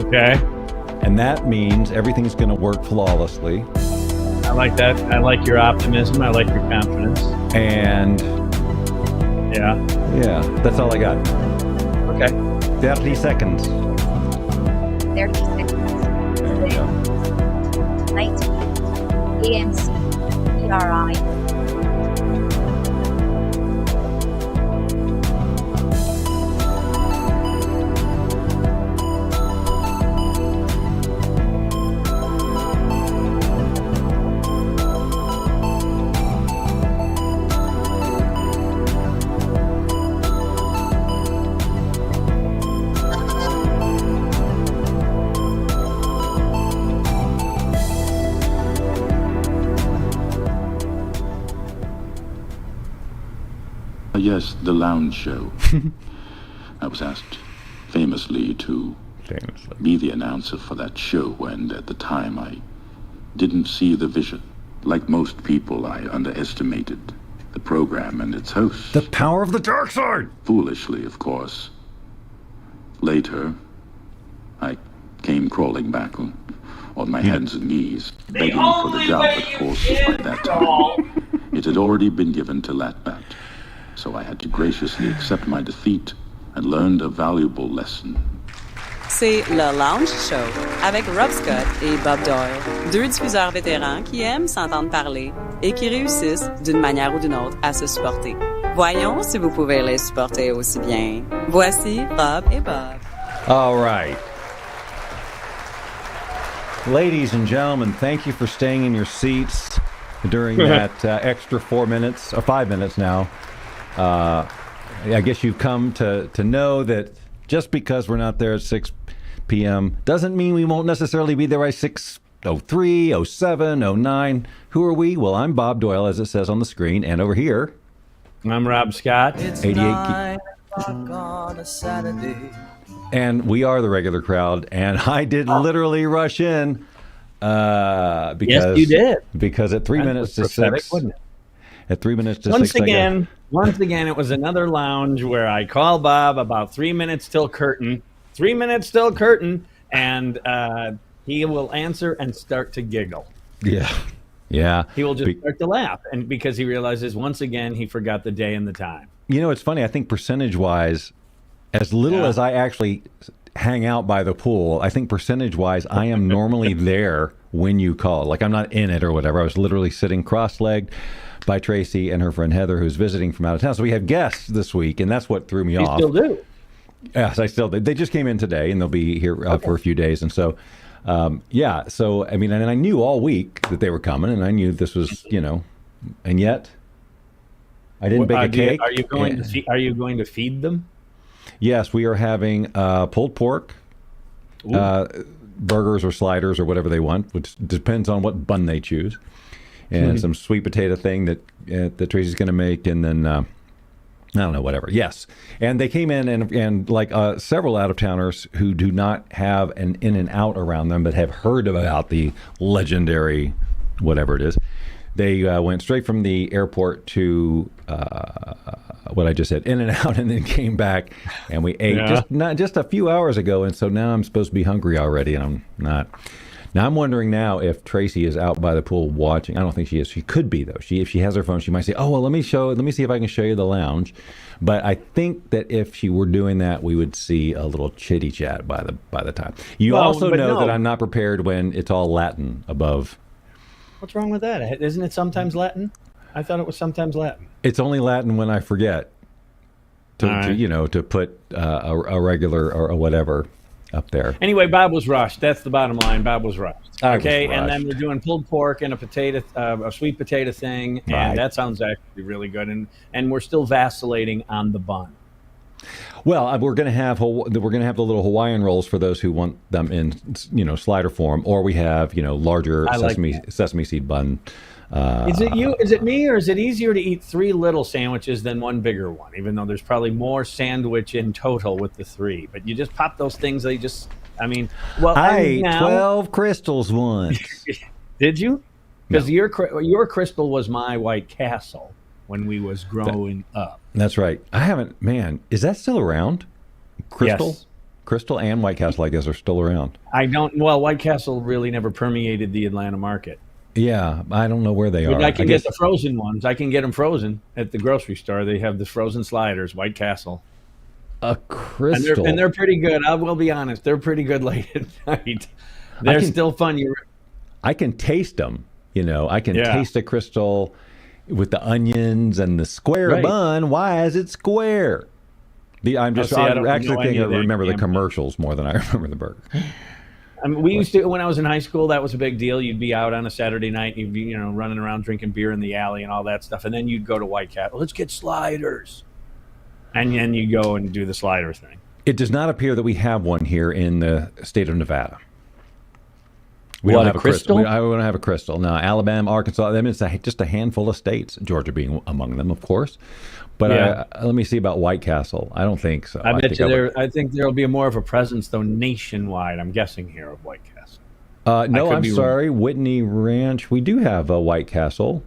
Okay. And that means everything's going to work flawlessly. I like that. I like your optimism. I like your confidence. And yeah, that's all I got. Okay. 30 seconds. 30 seconds. There we go. 90. AMC. ERI. Yes, the lounge show. I was asked famously to be the announcer for that show, and at the time I didn't see the vision. Like most people, I underestimated the program and its host. The power of the dark side! Foolishly, of course. Later, I came crawling back on my hands and knees, begging for the job, but of course, by that time, it had already been given to Latbat. So I had to graciously accept my defeat and learned a valuable lesson. C'est le Lounge Show avec Rob Scott et Bob Doyle, deux diffuseurs vétérans qui aiment s'entendre parler et qui réussissent d'une manière ou d'une autre à se supporter. Voyons si vous pouvez les supporter aussi bien. Voici Rob et Bob. All right. Ladies and gentlemen, thank you for staying in your seats during that extra 4 minutes, or 5 minutes now. I guess you've come to know that just because we're not there at 6 p.m. doesn't mean we won't necessarily be there by 6:03, 07, 09. Who are we? Well, I'm Bob Doyle, as it says on the screen, and over here, I'm Rob Scott. It's 88 9 o'clock on a Saturday. And we are the regular crowd, and I did literally rush in because yes, you did. Because at 3 minutes to prophetic, 6, wasn't it? at 3 minutes to Once 6, again, it was another lounge where I call Bob about 3 minutes till curtain. 3 minutes till curtain, and he will answer and start to giggle. Yeah. He will just start to laugh, and because he realizes once again he forgot the day and the time. You know, it's funny. I think percentage-wise, as little as I actually hang out by the pool, I think percentage-wise, I am normally there when you call. Like, I'm not in it or whatever. I was literally sitting cross-legged by Tracy and her friend Heather, who's visiting from out of town. So we have guests this week, and that's what threw me off. You still do? Yes, I still do. They just came in today, and they'll be here for a few days. And so, so, I mean, and I knew all week that they were coming, and I knew this was, and yet I didn't bake a cake. Are you going to feed them? Yes, we are having pulled pork, burgers or sliders or whatever they want, which depends on what bun they choose, and some sweet potato thing that Tracy's going to make, and then I don't know, whatever. Yes, and they came in and like several out-of-towners who do not have an In-N-Out around them, but have heard about the legendary whatever it is. They went straight from the airport to what I just said, In-N-Out, and then came back, and we ate just a few hours ago, and so now I'm supposed to be hungry already, and I'm not. Now I'm wondering now if Tracy is out by the pool watching. I don't think she is. She could be though. If she has her phone, she might say, "Oh well, let me see if I can show you the lounge." But I think that if she were doing that, we would see a little chitty chat by the time. You also know that I'm not prepared when it's all Latin above. What's wrong with that? Isn't it sometimes Latin? I thought it was sometimes Latin. It's only Latin when I forget to put a regular or a whatever up there. Anyway, Bob was rushed. That's the bottom line. Bob was rushed. Okay, and then we're doing pulled pork and a sweet potato thing, and that sounds actually really good. And we're still vacillating on the bun. Well, we're going to have the little Hawaiian rolls for those who want them in slider form, or we have larger sesame seed bun. Is it me, or is it easier to eat 3 little sandwiches than 1 bigger one? Even though there's probably more sandwich in total with the 3, but you just pop those things. I ate 12 crystals once. Did you? Because No. your crystal was my White Castle when we was growing up. That's right. I haven't. Man, is that still around? Crystal? Crystal and White Castle, I guess, are still around. I don't. Well, White Castle really never permeated the Atlanta market. Yeah, I don't know where they are. But I can guess get the frozen ones. I can get them frozen at the grocery store. They have the frozen sliders, White Castle. a Crystal. And they're pretty good. I will be honest. They're pretty good late at night. They're still fun. I can taste them. I can Yeah. taste a Crystal with the onions and the square Right. bun. Why is it square? I'm just. see, I I don't actually know think any I of that remember the gambling. commercials more than I remember the burger. I mean, we used to, when I was in high school, that was a big deal. You'd be out on a Saturday night, you'd be, running around drinking beer in the alley and all that stuff. And then you'd go to White Castle. Let's get sliders. And then you go and do the slider thing. It does not appear that we have one here in the state of Nevada. We What, don't a have a Crystal? I don't have a Crystal. No, Alabama, Arkansas. I mean, it's just a handful of states. Georgia being among them, of course. But Yeah. let me see about White Castle. I don't think so. I bet think you would- I think there'll be more of a presence, though, nationwide, I'm guessing here, of White Castle. No, could I'm be wrong. sorry. Whitney Ranch. We do have a White Castle.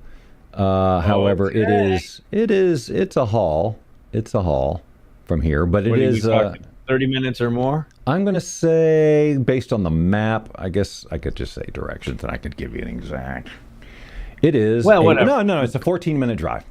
However, Okay. it's a haul. It's a haul from here, but What it are we is. talking, 30 minutes or more? I'm going to say, based on the map, I guess I could just say directions, and I could give you an exact. It is. Well, whatever. No, it's a 14-minute drive.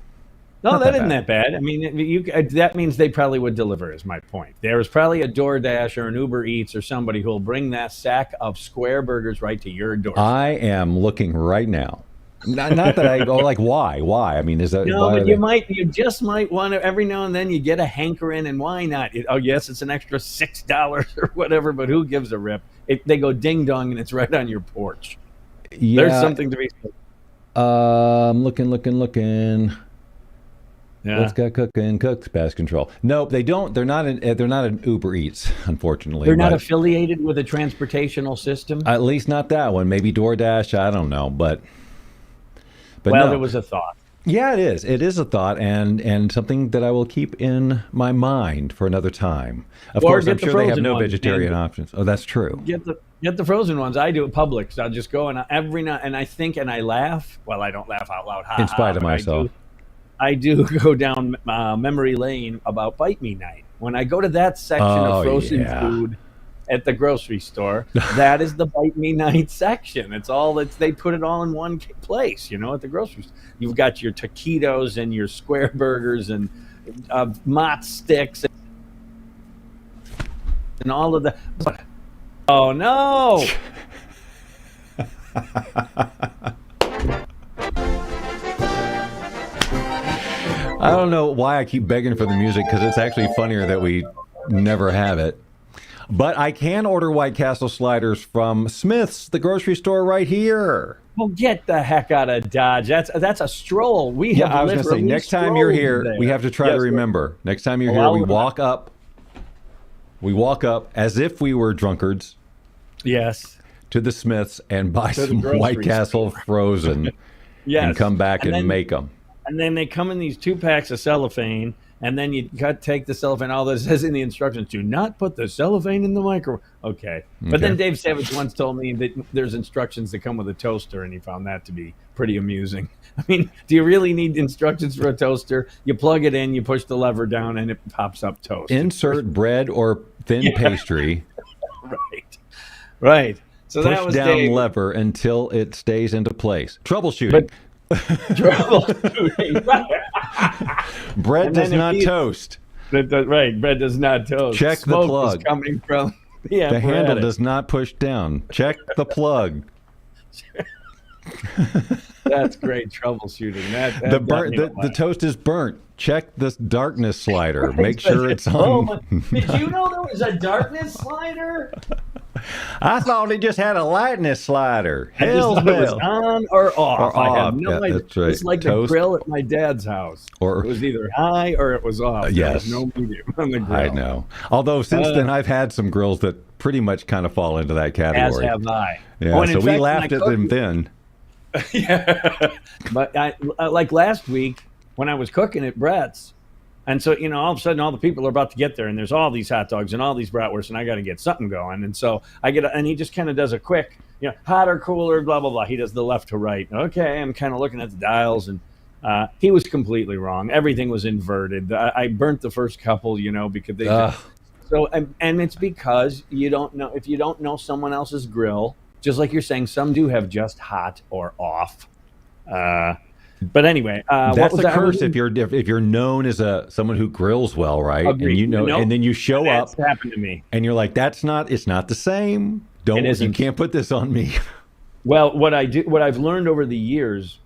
No, Not that that isn't bad. that bad. I mean, that means they probably would deliver, is my point. There's probably a DoorDash or an Uber Eats or somebody who will bring that sack of square burgers right to your door. I am looking right now. Not that I go like, why? Why? I mean, is that No, why but are you just might want to, every now and then you get a hankering, and why not? Yes, it's an extra $6 or whatever, but who gives a rip? They go ding dong and it's right on your porch. Yeah, There's something to be said. looking. Yeah. Let's go cooking. Cook's pest control. Nope, they don't. They're not an Uber Eats, unfortunately. They're not but affiliated with a transportational system. at least not that one. Maybe DoorDash. I don't know, but Well, no. there was a thought. Yeah, it is. It is a thought and something that I will keep in my mind for another time. Of Or course, get I'm the sure they have frozen no ones, vegetarian man. options. Oh, that's true. Get the frozen ones. I do at Publix. I'll just go and every night, and I think and I laugh. Well, I don't laugh out loud. In spite of but myself. I do go down memory lane about Bite Me Night. When I go to that section Oh, of frozen yeah. food at the grocery store, that is the Bite Me Night section. It's all that they put it all in one place. At the grocery store, you've got your taquitos and your square burgers and mott sticks and all of the. Oh no! I don't know why I keep begging for the music because it's actually funnier that we never have it. But I can order White Castle sliders from Smith's, the grocery store right here. Well, get the heck out of Dodge. That's a stroll. We have Yeah, I was going to say, literally next time you're strolled here, there. we have to try to Yes, remember. Next time you're Oh, here, I'll we remember. walk up. We walk up as if we were drunkards Yes. to the Smiths and buy To the some grocery White Castle frozen Yes. and come back and then, make them. And then they come in these 2 packs of cellophane, and then you take the cellophane. All that says in the instructions: do not put the cellophane in the microwave. Okay. But then Dave Savage once told me that there's instructions that come with a toaster, and he found that to be pretty amusing. I mean, do you really need instructions for a toaster? You plug it in, you push the lever down, and it pops up toast. Insert bread or thin pastry. Right. Right. So that Push was down Dave. lever until it stays into place. Troubleshooting. Troubleshooting. Bread And does then if not you- toast. Right. Bread does not toast. Check the Smoke plug. is coming from the The handle apparatus. does not push down. Check the plug. That's great troubleshooting. That The got me to the laugh. toast is burnt. Check this darkness slider. Make sure it's Oh, on. my- did you know there was a darkness slider? I thought he just had a lightness slider. I just Hell's thought it was bells. on or off. Or I off. had no Yeah, idea. that's right. It's like Toast. the grill at my dad's house. Or- it was either high or it was off. yes. There was no medium on the grill. I know. Although since then I've had some grills that pretty much kind of fall into that As category. have I. Yeah, Oh, and so in we fact, when laughed I at them cooked- then. Yeah, but like last week when I was cooking at Brett's, and so all of a sudden all the people are about to get there, and there's all these hot dogs and all these bratwursts, and I got to get something going, and so and he just kind of does a quick, hotter, cooler, blah blah blah. He does the left to right. Okay, I'm kind of looking at the dials, and he was completely wrong. Everything was inverted. I burnt the first couple, because they Ugh. So, and it's because you don't know, if you don't know someone else's grill, just like you're saying, some do have just hot or off. But anyway, that's a curse if you're known as someone who grills well, right? Agreed. And and then you show up. That's happened to me. And you're like, it's not the same. You can't put this on me. Well, what I've learned over the years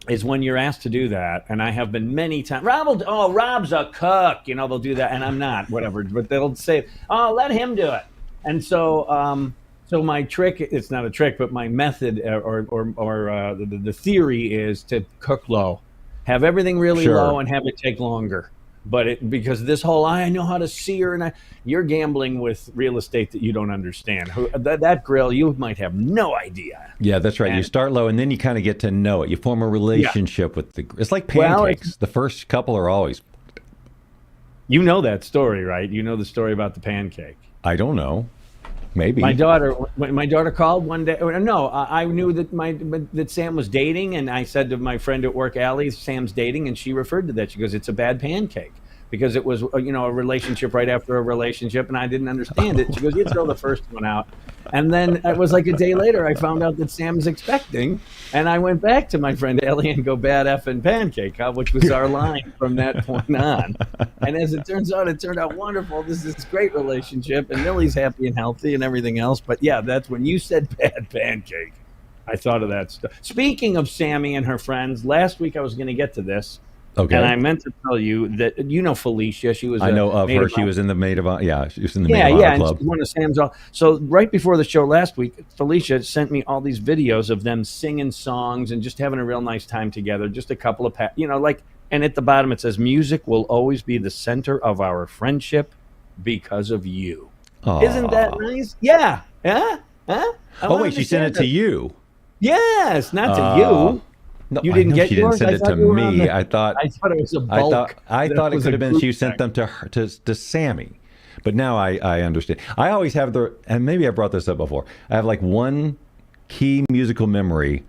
is when you're asked to do that, and I have been many times, Rob's a cook, they'll do that, and I'm not, whatever, but they'll say, let him do it. And so, so my trick, it's not a trick, but my method or the theory is to cook low, have everything really low and have it take longer. But because this whole, I know how to sear, and you're gambling with real estate that you don't understand. That grill, you might have no idea. Yeah, that's right. You start low, and then you kind of get to know it. You form a relationship with it's like pancakes. The first couple are always. You know that story, right? You know the story about the pancake. I don't know. Maybe my daughter called one day. No, I knew that Sam was dating, and I said to my friend at work, Allie, Sam's dating, and she referred to that. She goes, "It's a bad pancake," because it was a relationship right after a relationship, and I didn't understand it. She goes, "You throw the first one out," and then it was like a day later, I found out that Sam's expecting, and I went back to my friend Allie and go, "Bad effing pancake," which was our line from that point on. And as it turns out, it turned out wonderful. This is this great relationship, and Millie's happy and healthy and everything else. But yeah, that's when you said bad pancake, I thought of that stuff. Speaking of Sammy and her friends, last week I was going to get to this. Okay. And I meant to tell you that Felicia. She was. I know of her. She was in the Maid of Honor. Yeah, she was in the Maid of Honor Club. And one of Sam's. So right before the show last week, Felicia sent me all these videos of them singing songs and just having a real nice time together. Just a couple of and at the bottom it says, "Music will always be the center of our friendship because of you." Aww. Isn't that nice? Yeah. Huh? Oh wait, she sent it to you. Yes, not to you. No, you didn't get she yours? didn't send it to me. I thought it was a bulk. I thought it could have been she sent them to her, to Sammy. But now I understand. I always have and maybe I brought this up before. I have like one key musical memory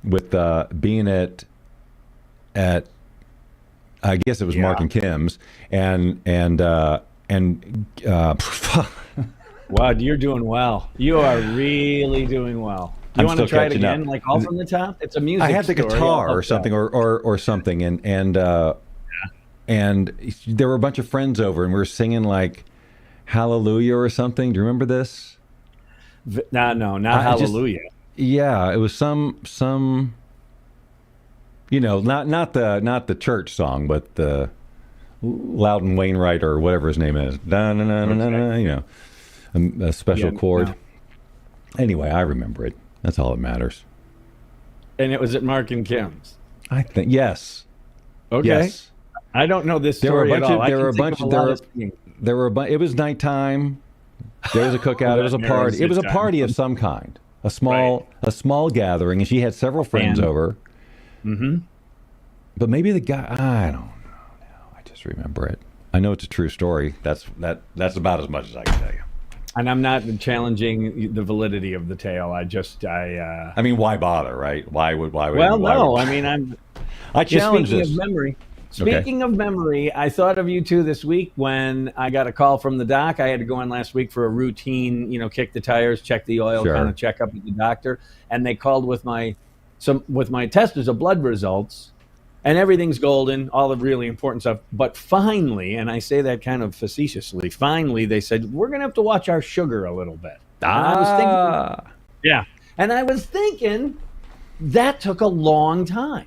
with being at I guess it was Mark and Kim's and wow, you're doing well. You are really doing well. You want to try it again, up. Like all from the top? It's a music. I had the story. guitar or something, or something, and there were a bunch of friends over, and we were singing like Hallelujah or something. Do you remember this? No, not Hallelujah. It was some not the church song, but the Loudon Wainwright or whatever his name is. A special chord. No. Anyway, I remember it. That's all that matters. And it was at Mark and Kim's. I think yes. Okay. Yes. I don't know this story at all. There were a bunch. It was nighttime. There was a cookout. It was a party. It was a party of some kind. A small gathering, and she had several friends over. Mm-hmm. But maybe the guy. I don't know. I just remember it. I know it's a true story. That's about as much as I can tell you. And I'm not challenging the validity of the tale. I mean, why bother, right? Why would? Well, no. I mean, I challenge this. Speaking of memory, I thought of you two this week when I got a call from the doc. I had to go in last week for a routine, kick the tires, check the oil, kind of check up with the doctor. And they called with my test of blood results, and everything's golden, all the really important stuff. But finally, and I say that kind of facetiously, finally they said, we're going to have to watch our sugar a little bit. And I was thinking that took a long time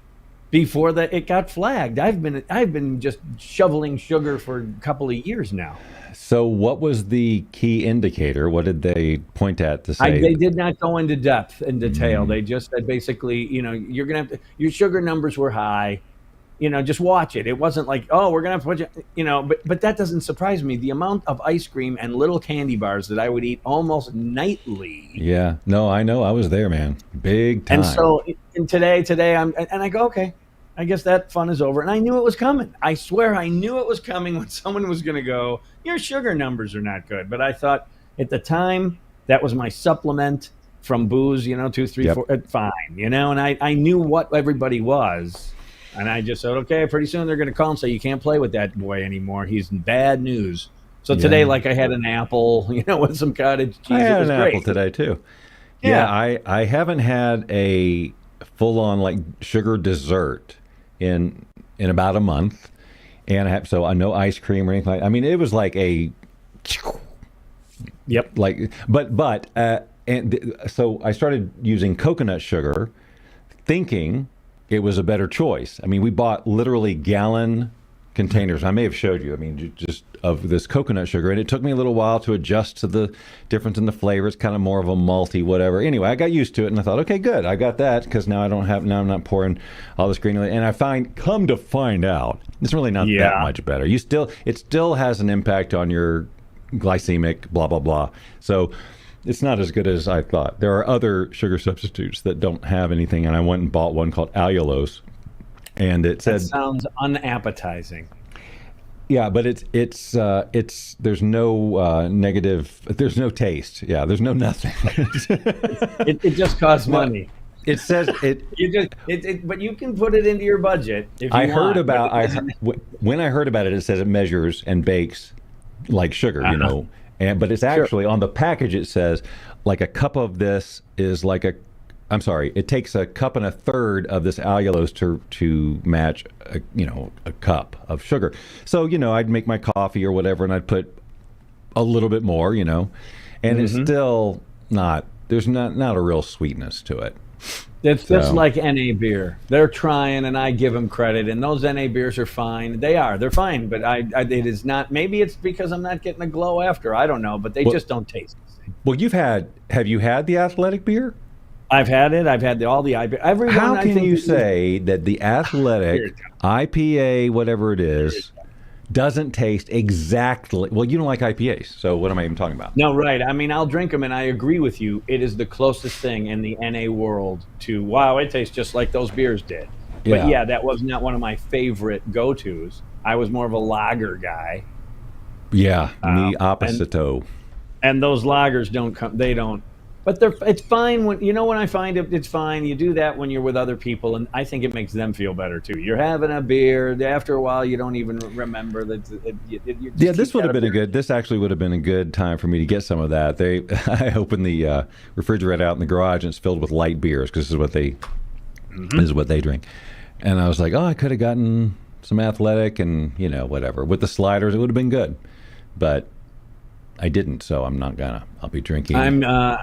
before it got flagged. I've been just shoveling sugar for a couple of years now. So what was the key indicator? What did they point at to say? They did not go into depth and detail. They just said basically, you're going to have to, your sugar numbers were high, just watch it. It wasn't like, oh, we're going to have to put you, but that doesn't surprise me. The amount of ice cream and little candy bars that I would eat almost nightly. Yeah, no, I know. I was there, man. Big time. And so today I go, okay, I guess that fun is over. And I knew it was coming. I swear I knew it was coming when someone was going to go, your sugar numbers are not good. But I thought at the time that was my supplement from booze, 2, 3, 4, fine, and I knew what everybody was. And I just said, okay, pretty soon they're going to call and say, you can't play with that boy anymore. He's bad news. So today, like I had an apple, with some cottage cheese. I had it was an great. apple today too. Yeah. I haven't had a full on like sugar dessert in about a month, and so I no ice cream or anything. It was like a Yep. like so I started using coconut sugar, thinking it was a better choice. We bought literally gallon containers. I may have showed you. Just of this coconut sugar, and it took me a little while to adjust to the difference in the flavor. It's kind of more of a malty, whatever. Anyway, I got used to it, and I thought, okay, good, I got that, because now I'm not pouring all this green. And come to find out, it's really not that much better. It still has an impact on your glycemic, blah blah blah. So it's not as good as I thought. There are other sugar substitutes that don't have anything, and I went and bought one called allulose, and it said That sounds unappetizing. Yeah, but it's there's no negative, there's no taste. Yeah, there's no nothing. It just costs money. It says it. But you can put it into your budget if you I want. heard about when I heard about it. It says it measures and bakes like sugar, but it's actually on the package. It says like a cup of this is like it takes a cup and a third of this allulose to match a cup of sugar. So I'd make my coffee or whatever, and I'd put a little bit more, and it's still not. There's not a real sweetness to it. It's like NA beer. They're trying, and I give them credit. And those NA beers are fine. They're fine. But it is not. Maybe it's because I'm not getting a glow after. I don't know. But they just don't taste the same. Well, have you had the Athletic beer? I've had it. I've had all the IPA. Everyone. How can you say that the Athletic IPA, whatever it is, doesn't taste exactly? Well, you don't like IPAs, so what am I even talking about? No, right. I'll drink them, and I agree with you. It is the closest thing in the NA world to, wow, it tastes just like those beers did. But yeah, that was not one of my favorite go-tos. I was more of a lager guy. Yeah, me opposito. And those lagers don't. But it's fine when I find it's fine. You do that when you're with other people, and I think it makes them feel better too. You're having a beer. After a while, you don't even remember that. This actually would have been a good time for me to get some of that. I opened the refrigerator out in the garage, and it's filled with light beers because this is what they drink. And I was like, I could have gotten some Athletic and whatever with the sliders. It would have been good, but I didn't, so I'm not gonna. I'll be drinking. Wow.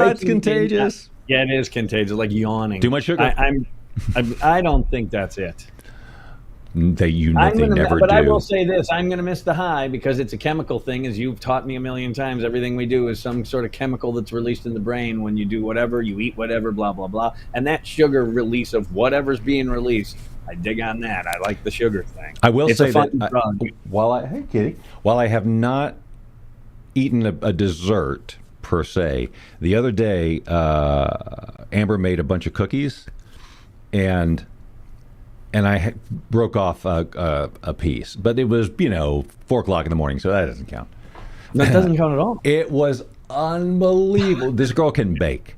It's contagious. Yeah, it is contagious, like yawning. Too much sugar. I don't think that's it. They never do. But I will say this: I'm going to miss the high because it's a chemical thing, as you've taught me a million times. Everything we do is some sort of chemical that's released in the brain when you do whatever, you eat whatever, blah blah blah, and that sugar release of whatever's being released. I dig on that. I like the sugar thing. I will say that hey, kitty. While I have not eaten a dessert per se, the other day Amber made a bunch of cookies, and I broke off a piece, but it was 4:00 in the morning, so that doesn't count. That doesn't count at all. It was unbelievable. This girl can bake.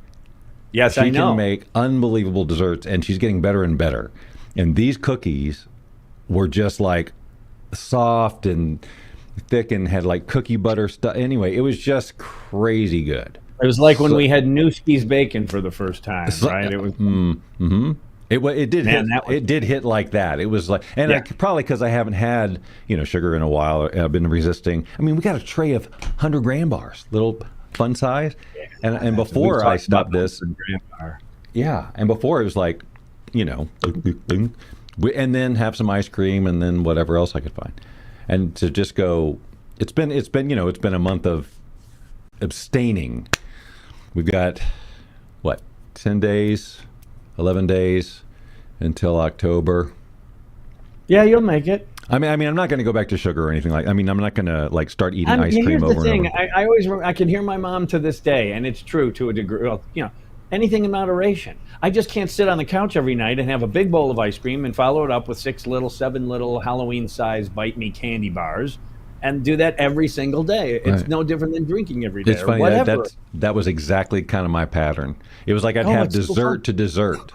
Yes, she I know. can make unbelievable desserts, and she's getting better and better. And these cookies were just like soft and thick and had like cookie butter stuff. Anyway, it was just crazy good. It was like when we had Newski's bacon for the first time, right? It was. It did hit like that. It was like, and probably because I haven't had sugar in a while. I've been resisting. We got a tray of 100 gram bars, little fun size, and before I stopped this, and before it was like, and then have some ice cream and then whatever else I could find, and to just go. It's been a month of abstaining. We've got 10 days. 11 days until October. Yeah, you'll make it. I'm not going to go back to sugar or anything I'm not going to start eating ice cream over and over. I always I can hear my mom to this day, and it's true to a degree. Well, anything in moderation. I just can't sit on the couch every night and have a big bowl of ice cream and follow it up with 7 little Halloween-sized Bite Me candy bars, and do that every single day. It's no different than drinking every day. It's funny. That was exactly kind of my pattern. It was like I'd have dessert to dessert.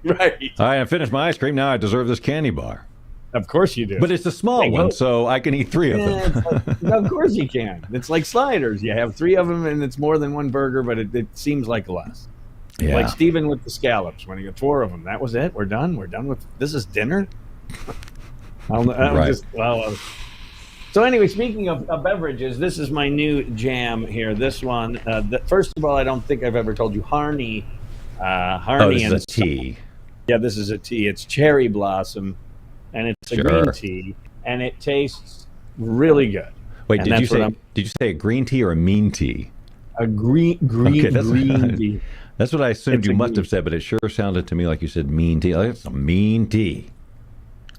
Right. All right, I finished my ice cream. Now I deserve this candy bar. Of course you do. But it's a small Hey, one, go. so I can eat 3 of them. Of course you can. It's like sliders. You have 3 of them, and it's more than one burger, but it seems like less. Yeah. Like Steven with the scallops when he got 4 of them. That was it. We're done. We're done with this. Is dinner. Right. So anyway, speaking of beverages, this is my new jam here. This one, first of all, I don't think I've ever told you Harney. This is a tea. Yeah, this is a tea. It's cherry blossom, and it's a Sure. green tea, and it tastes really good. Wait, And did you that's what say a green tea or a mean tea? a green Okay, green tea? That's what I assumed It's you a must green. have said, but it sure sounded to me like you said mean tea. Like, it's a mean tea.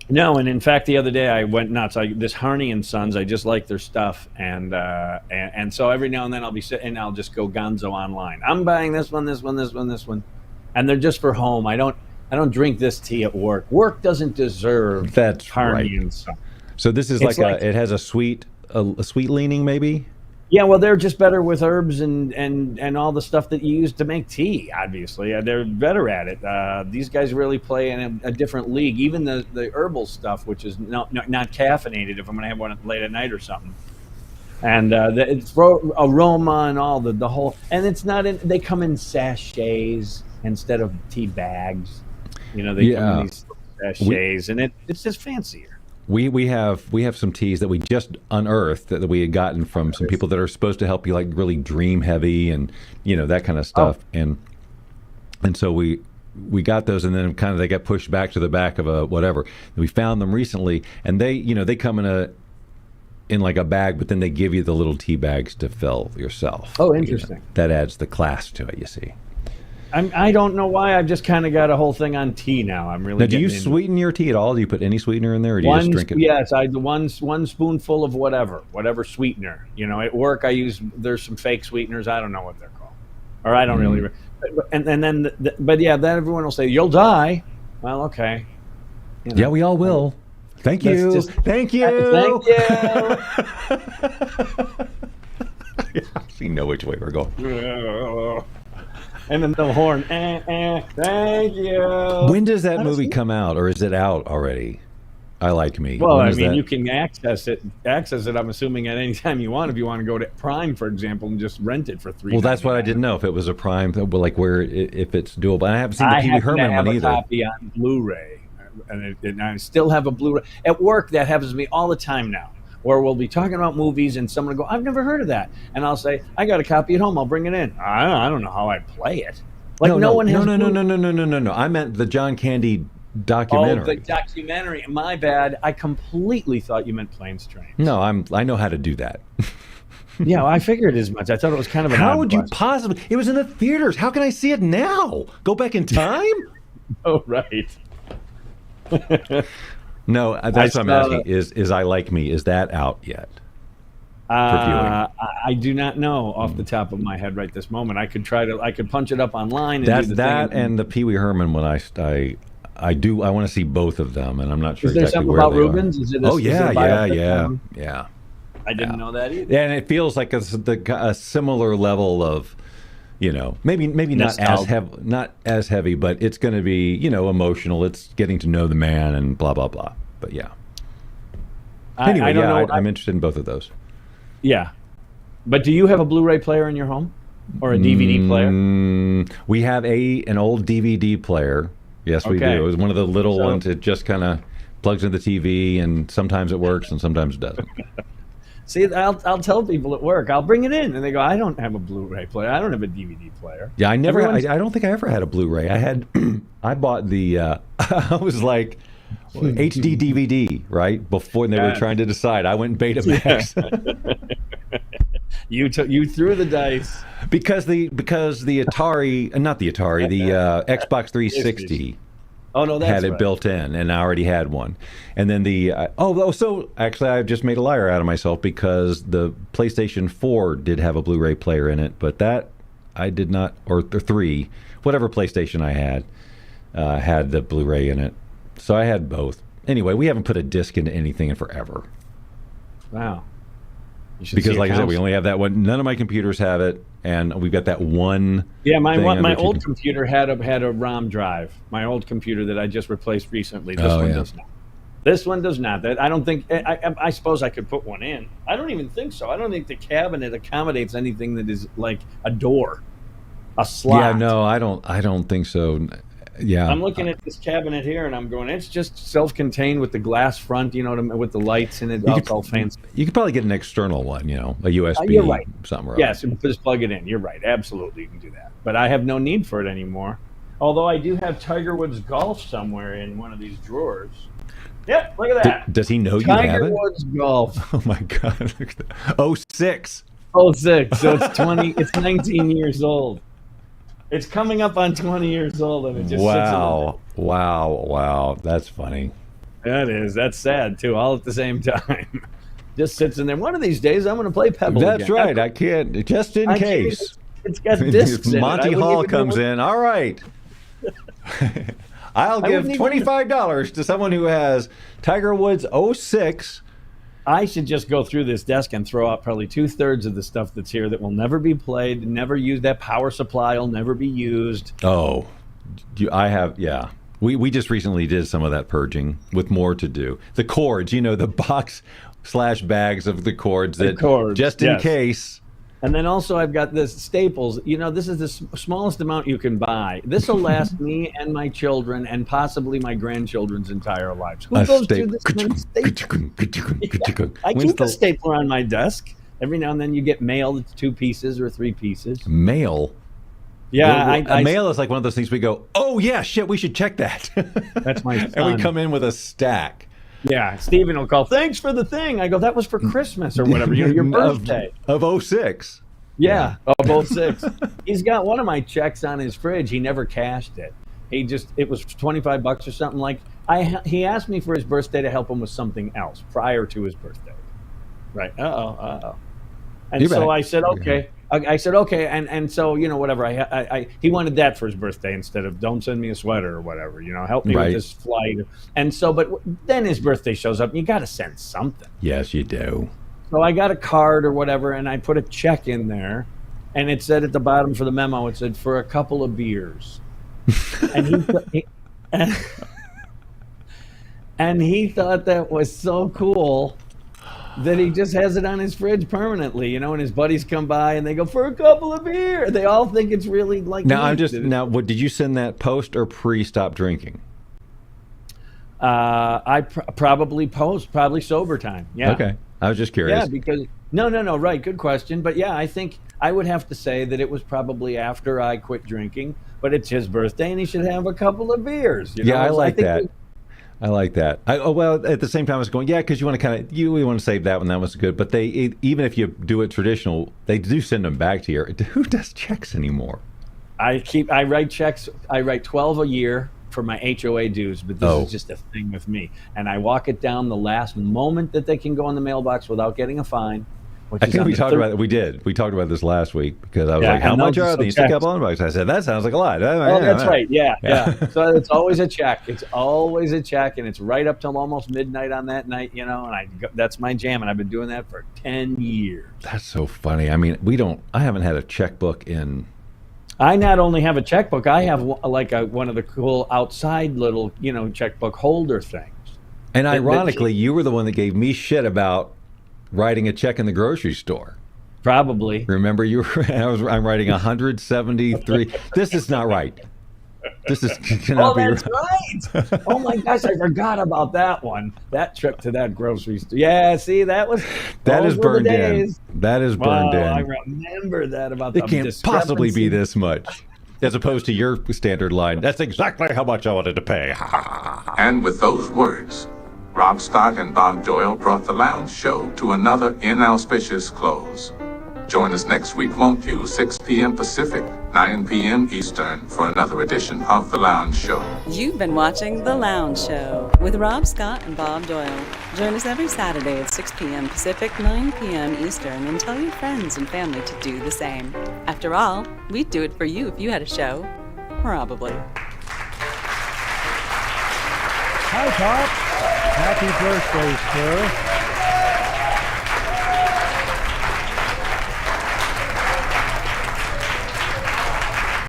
No, and in fact, the other day I went nuts. This Harney and Sons, I just like their stuff, and so every now and then I'll be sitting, and I'll just go gonzo online. I'm buying this one, and they're just for home. I don't drink this tea at work. Work doesn't deserve That's Harney right. and Sons. So this is It's like- it has a sweet leaning, maybe. Yeah, well, they're just better with herbs and all the stuff that you use to make tea. Obviously, they're better at it. These guys really play in a different league. Even the herbal stuff, which is not caffeinated, if I'm going to have one late at night or something. And it's aroma and all the whole. And it's not in. They come in sachets instead of tea bags. They come in these sachets, and it's just fancier. We have some teas that we just unearthed that we had gotten from some people that are supposed to help you like really dream heavy and that kind of stuff. And so we got those, and then kind of they got pushed back to the back of a whatever. We found them recently, and they come in like a bag, but then they give you the little tea bags to fill yourself. Oh, interesting. That adds the class to it, you see. I don't know why. I've just kind of got a whole thing on tea now. I'm really. Now, do you getting into sweeten your tea at all? Do you put any sweetener in there, or do you just drink it? Yes, one spoonful of whatever sweetener. At work there's some fake sweeteners. I don't know what they're called, or I don't really. And then, then everyone will say you'll die. Well, okay. Yeah, we all will. Thank you. Thank you. Thank you. We know which way we're going. And then the horn. Thank you. When does that movie come out, or is it out already? I Like Me. Well, When I is mean, that? you can access it. I'm assuming at any time you want. If you want to go to Prime, for example, and just rent it for $3. Well, that's what I didn't know if it was a Prime, like if it's doable. I haven't seen the Pee Wee Herman have one a either. copy on Blu-ray, and I still have a Blu-ray at work. That happens to me all the time now. Or we'll be talking about movies, and someone will go, "I've never heard of that," and I'll say, "I got a copy at home. I'll bring it in." I don't know how I play it. Like no one has. No. I meant the John Candy documentary. Oh, the documentary. My bad. I completely thought you meant Planes, Trains. No, I know how to do that. Yeah, I figured as much. I thought it was kind of an How odd would you question. possibly? It was in the theaters. How can I see it now? Go back in time? Oh, right. No, that's what I'm asking. Is I Like Me? Is that out yet? I do not know off the top of my head right this moment. I could punch it up online. And That's do the that thing and the Pee Wee Herman one. I want to see both of them, and I'm not sure Is there exactly something where about they Rubens? are. Is it Oh is it a yeah. biopic? I didn't know that either. And it feels like a similar level of, maybe not as heavy, but it's going to be emotional. It's getting to know the man and blah blah blah. But yeah. Anyway, I don't know. I'm interested in both of those. Yeah, but do you have a Blu-ray player in your home or a DVD player? We have an old DVD player. Yes, we Okay. do. It was one of the little So- ones. It just kind of plugs into the TV, and sometimes it works and sometimes it doesn't. See, I'll tell people at work. I'll bring it in, and they go, "I don't have a Blu-ray player. I don't have a DVD player." Yeah, I Everyone's- don't think I ever had a Blu-ray. I had. I bought the. I was like. HD DVD, right? Before they were Yeah. trying to decide, I went Betamax You threw the dice. because the Atari, not the Atari, the Xbox 360 Oh no, that's had it right. built in, and I already had one. And then so actually, I just made a liar out of myself because the PlayStation 4 did have a Blu-ray player in it, but that I did not, or 3, whatever PlayStation I had the Blu-ray in it. So I had both. Anyway, we haven't put a disc into anything in forever. Wow. You should Because, see a like I said, we counselor. only have that one. None of my computers have it, and we've got that one. Yeah, my thing my on which old you can- computer had a ROM drive. My old computer that I just replaced recently. This Oh, one yeah. does not. This one does not. That I don't think. I suppose I could put one in. I don't even think so. I don't think the cabinet accommodates anything that is like a door, a slot. Yeah, no, I don't think so. Yeah, I'm looking at this cabinet here, and I'm going. It's just self-contained with the glass front, with the lights in it. It's all fancy. You could probably get an external one, a USB. You're right. Something. Yes, and just plug it in. You're right. Absolutely, you can do that. But I have no need for it anymore. Although I do have Tiger Woods golf somewhere in one of these drawers. Yep, look at that. Does he know you have it? Tiger Woods golf. Oh my God! 06. 06. So it's 20. It's 19 years old. It's coming up on 20 years old, and it just Wow. That's funny. That is. That's sad too. All at the same time. Just sits in there. One of these days, I'm going to play Pebble. That's again. right. I can't. Just in case. It's got discs in it. Monty Hall comes in. All right. I'll give $25 to someone who has Tiger Woods 06. I should just go through this desk and throw out probably 2/3 of the stuff that's here that will never be played, never used. That power supply will never be used. Oh, I have, yeah. We just recently did some of that purging with more to do. The cords, the box/bags of the cords just in case. And then also I've got this Staples. This is the smallest amount you can buy. This will last me and my children and possibly my grandchildren's entire lives. Who goes through this many staples? I keep a stapler on my desk. Every now and then you get mail that's 2 pieces or 3 pieces. Mail? Yeah. Mail is like one of those things we go, oh, yeah, shit, we should check that. That's my son. And we come in with a stack. Yeah, Steven will call, thanks for the thing. I go, that was for Christmas or whatever, your birthday. Of 06. Yeah, of 06. He's got one of my checks on his fridge. He never cashed it. It was $25 or something like. He asked me for his birthday to help him with something else prior to his birthday. Right. And so I said, okay. I said, okay. And so, whatever. He wanted that for his birthday instead of don't send me a sweater or whatever, help me with this flight. And so, but then his birthday shows up and you got to send something. Yes, you do. So I got a card or whatever, and I put a check in there, and it said at the bottom for the memo, it said for a couple of beers. And he thought that was so cool that he just has it on his fridge permanently, and his buddies come by and they go, for a couple of beers. They all think it's really like now. What did you send that post or pre-stop drinking? I probably sober time. Yeah. Okay. I was just curious. Yeah, because no, right, good question. But yeah, I think I would have to say that it was probably after I quit drinking, but it's his birthday and he should have a couple of beers. Yeah, I like that. I like that. Well, at the same time, I was going, yeah, because you want to we want to save that one. That was good. But even if you do it traditional, they do send them back to you. Who does checks anymore? I write checks. I write 12 a year for my HOA dues, but this is just a thing with me. And I walk it down the last moment that they can go in the mailbox without getting a fine. I think we talked about it. We did. We talked about this last week because I was like, how much are these? A couple $100. I said, that sounds like a lot. Oh, that's right. Yeah. So it's always a check. It's always a check, and it's right up till almost midnight on that night, and that's my jam, and I've been doing that for 10 years. That's so funny. I mean, I haven't had a checkbook in... I not only have a checkbook, I have one of the cool outside little, checkbook holder things. And ironically, you were the one that gave me shit about writing a check in the grocery store. Probably. Remember, I'm writing 173. This is not right. This cannot be right. Right. Oh my gosh, I forgot about that one. That trip to that grocery store. Yeah, see, that is burned in. That is burned in. I remember that about it can't possibly be this much. As opposed to your standard line, that's exactly how much I wanted to pay. And with those words, Rob Scott and Bob Doyle brought the Lounge Show to another inauspicious close. Join us next week, won't you? 6 p.m. Pacific, 9 p.m. Eastern for another edition of The Lounge Show. You've been watching The Lounge Show with Rob Scott and Bob Doyle. Join us every Saturday at 6 p.m. Pacific, 9 p.m. Eastern, and tell your friends and family to do the same. After all, we'd do it for you if you had a show. Probably. Hi, Pop. Happy birthday, sir.